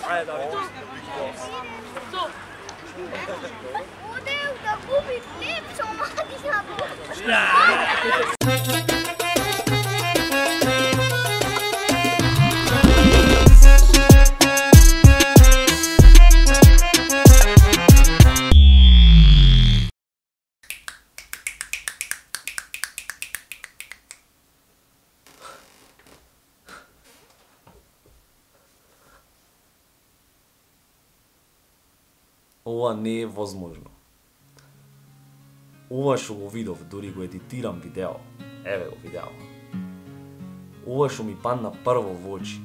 Ajde, David. Odeu da gubi lepšo omladina. Ова не е возможно. Ова што го видов, дури го едитирам видео. Еве го видео. Ова што ми падна прво во очи.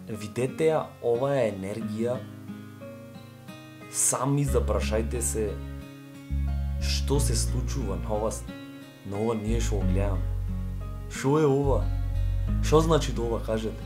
Видете ја, ова е енергија. Сами запрашајте се што се случува на ова ние што го гледаме. Шо е ова? Шо значи ова, кажете?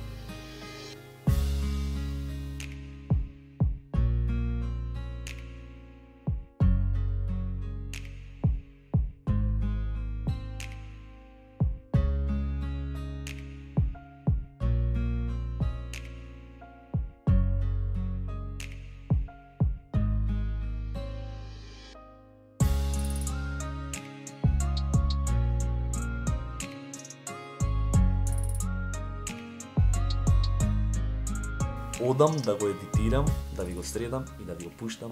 Одам да го едитирам, да ви го средам и да ви го пуштам,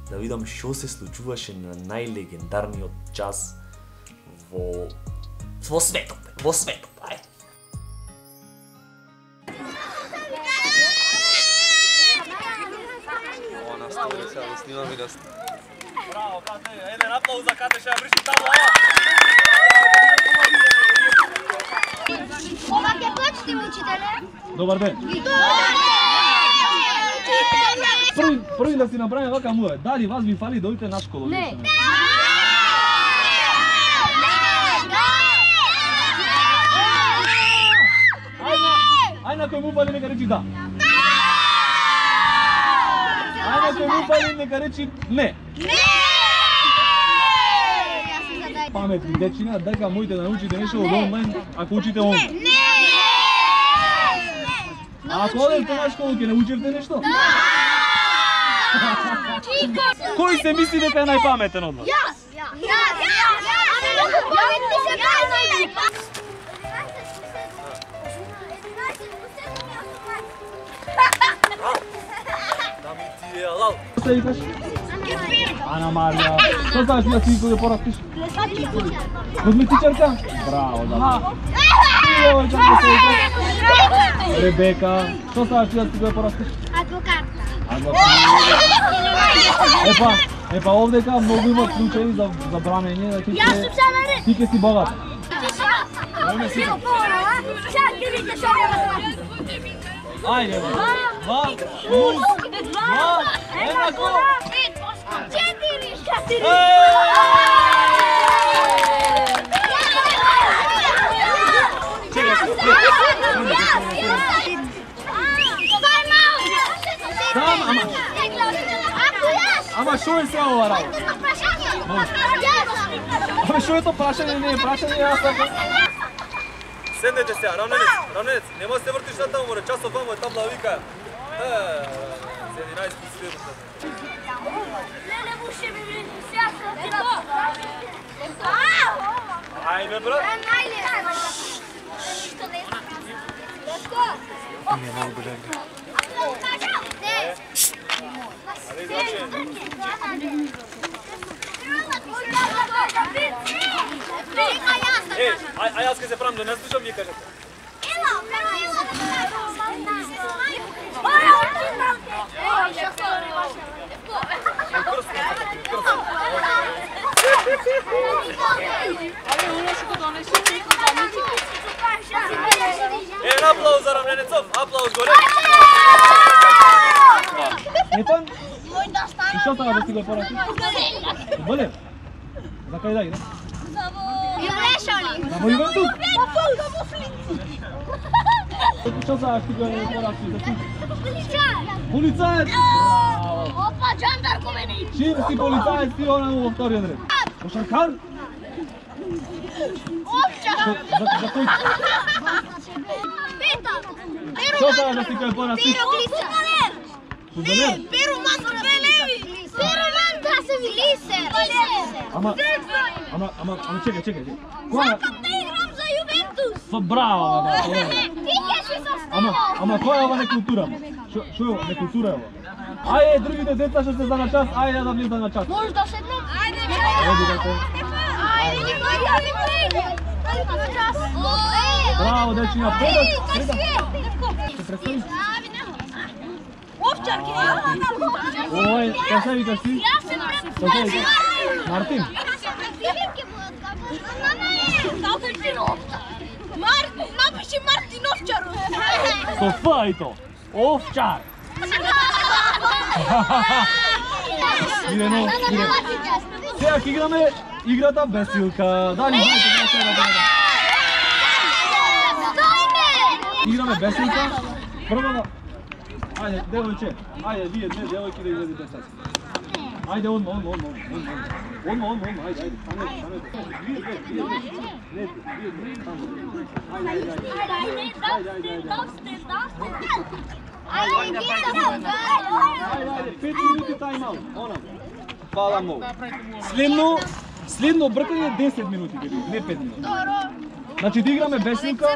да видам што се случуваше на најлегендарниот час во светот, ај. Ова настави сега да снимам и да... Браво, Кате, еден аплауз за Кате, ще ја бриши таму, Ова ќе почти, учителе. Добар ден. Први да си направим вака муе. Дали вас ви фали да одите на школа? Не. Ај на кој му фали нека речи да. Ај на кој му фали нека речи не. Паметни дечиња, дека можете да научите нешто од онлайн, ако учите онлайн. А ако одете на школа, ќе научевте нешто? Кој се мисли дека е најпаметен од вас? Јас! да ми ти е алал. Што викаш? Ана Марија. Што знаеш да си кога порастиш? Козметичарка? Браво, да. Ребека. Што знаеш да си кога порастиш? Адвокат. Епа овдека многу има случаи за бранење, да ти ќе си богат. Ајде, два, еднако. 4. Ама шо е сега ова работа? Абе шо е то прашање, не е прашање, јас така. Седнете сега, равненец, нема да се вртиш на таму, море, часов вамо е табла вика. Се 11 следната. Леле, буше ми врежи, сега Ајде, брат. Не могу бежать. А јас ке се правам да не слушам, вие кажете. Еден аплауз за равненецов, аплауз горе. Епан? И што става да си го порати? Боле? За кај да иде? На Војвентус? Што става ти го порати за ти? Полицајец! Опа, джандарко мене! Чим си полицајец ти онаму во вториот ред? Кошаркар? Овчар! За кој? Пета! Што треба да стикае пора си? Глисер! Фудбалер? Перуман за 2 леви! Перуман да се глисер! Ама чекај. Која? Сакам да играм за Јувентус! Браво, баба. Ти ќе си со Стено! Ама која е ова некултура? Што е ова некултура е ова? Ајде, другите деца што сте за на час, ајде да влезам на час. Може да седнем? Ајде, Браво, дечиња, предам. Се представиш? Овчарки! Ој, кај се викаш ти? Јас се представи. Мартин? Напиши Мартин Овчару! Со Ф и то. Овчар. Иде. Сега ќе играме играта Бесилка. Дали знаете како се игра? Играме Бесилка. Прво да... Ајде, девојче. Ајде, вие две девојки да излезете сега. Ајде, одма. Ајде. Станете. Вие две. Ајде. 5 минути тајм-аут. Фала многу. Следно бркање 10 минути ќе биде, не 5 минути. Значи да играме Бесилка.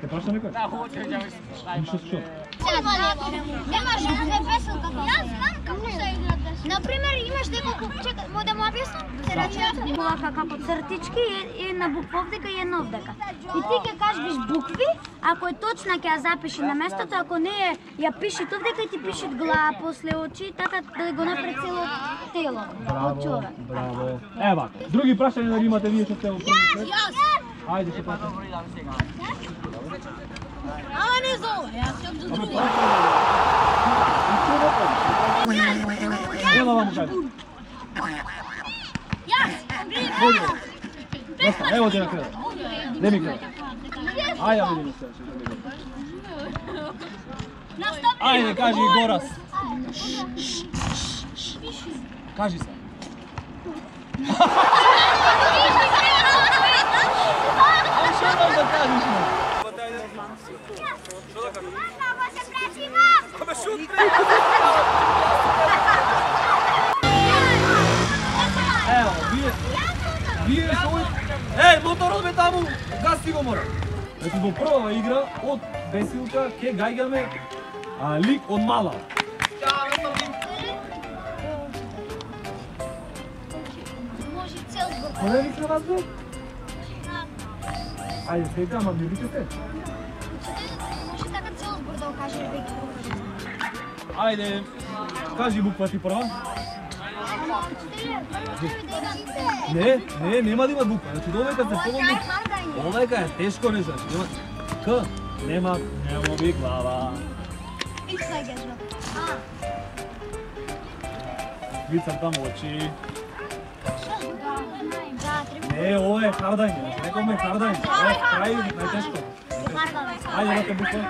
Те праша некој? Да, хоќе да ја што? Немаш да се Бесилка. Јас знам како се игра Бесилка. Например, имаш неколку, чекај, може да му објаснам? Се рачунат колака како цртички, една буква овдека и една овдека. И ти ќе кажеш букви, ако е точна ќе ја запиши на местото, ако не е, ја пиши овдека и ти пиши глава, после очи, така да го направи цело тело од човек. Браво. Ева, други прашања да имате вие што сте во први свет? Јас! Ајде ќе прашам. Ама не за ова, јас ќе за друго. Ева вам кажа. Јас! Доста, ево ти на крај. Не ми гледа. Ајде да видиме се. Ајде, кажи Горас. Кажи се. Што да кажеш? Што да кажам? Ама се пречима! Абе шут! Ево, вие што овој... Еј, моторот бе таму! Гасти го мора! Значи, во прва игра од Бесилка ќе гаѓаме лик од Мала. Може цел збор. Кој лик на вас бе? Ајде, сега, ама ми викате. Може така цел збор да го кажеш веќе. Ајде, кажи буква ти прва. Не, нема да има буква. Значи, довека се помогни. Овека е тешко не значи. Нема К, нема би глава. Икс најгежно. Вицам таму очи. Да, треба. Не, ова е хардање. Некоме хардање. Крај најтешко. Ајде, вака буква.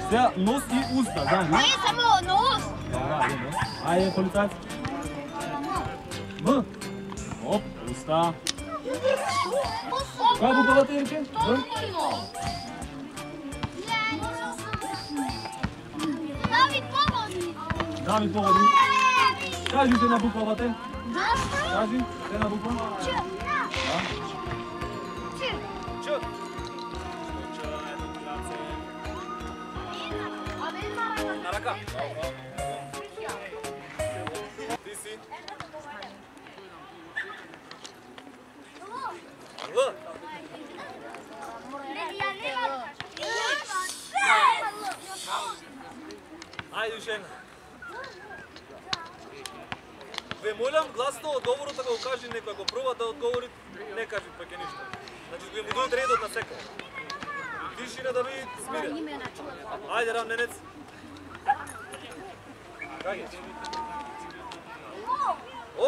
Сега нос и уста, да, не? Не само нос. Да, нос. Ајде, полицајц. М. Оп, уста. Која буква ти рече? Да ми погоди. Кажи се на буквата. Кажи, се на буква. Ч. На рака. Ти си? Л. Ајде уште една. Ве молам гласно одговорот да го кажи некој, ако проба да одговори, не кажи паќе ништо. Значи ве му дојде редот на секој. Тишина да ви смире. Ајде рамненец. Кај е? О!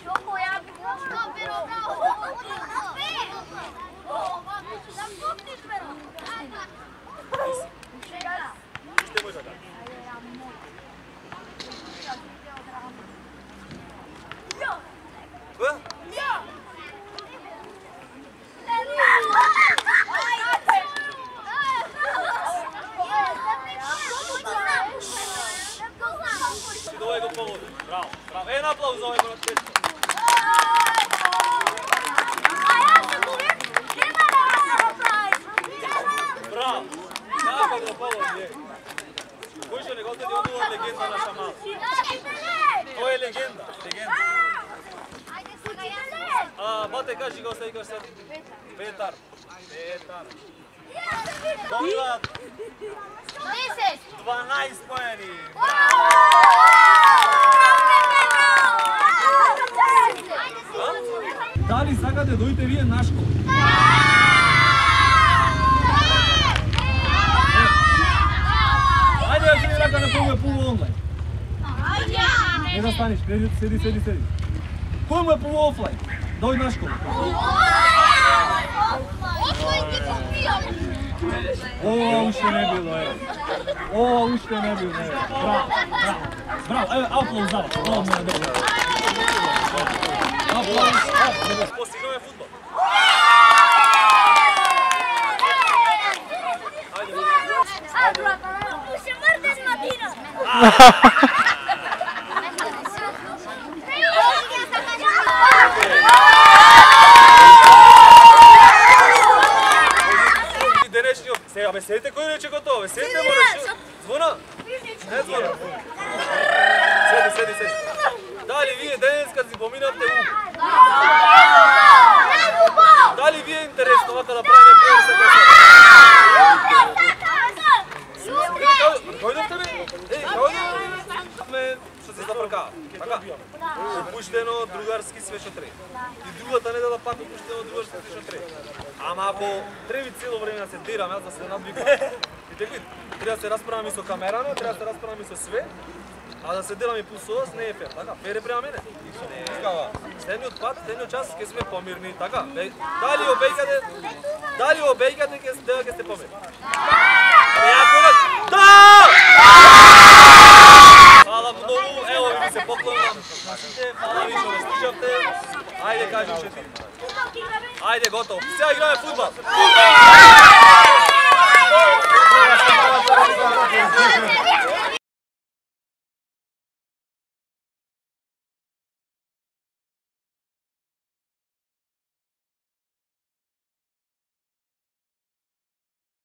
Шоко, ја би го стопиро, браво! Запомниш, браво! Браво! Како го положи, Кој што не го остави онова легенда на Шамал? Тој е легенда, легенда. Бате, кажи го остави кажа Петар. Петар. Добра. 12 поени. Дали сакате дојдете вие на школа? Ајде, ја се рака на кој ме пува онлайн. Не да станеш, седи. Кој му е пува офлайн? Дојди на школа. Уште не било, уште не било, Браво, еве, аплауз за вас. Аплауз. Постигнаме фудбал. Уште мрдеш матина. Сега, бе, седите кој рече готово, бе, седите мораш. Звона? Не звона. Седи. Дали вие денеска си поминавте ум? Дали вие интересно вака да правиме преса кој се? Којдовте бе? Којдовте? Што се запркава, така? Опуштено другарски све што треба. И другата недела пак опуштено другарски све што треба. Ама ако треба цело време да се дирам, јас да се надвикам, и текој, треба да се расправам и со камерано, треба да се расправам и со све, а да се дирам и плюс одос не е фер, така? Фер е према мене. Следниот пат, следниот час ќе сме помирни, така? Дали обејкате дека ќе сте помирни? Да! Фала многу, ево ви се поклонам на сите, фала ви што не стижавте. Ајде, кажи уште ти. Ајде, готово. Сега играме фудбал.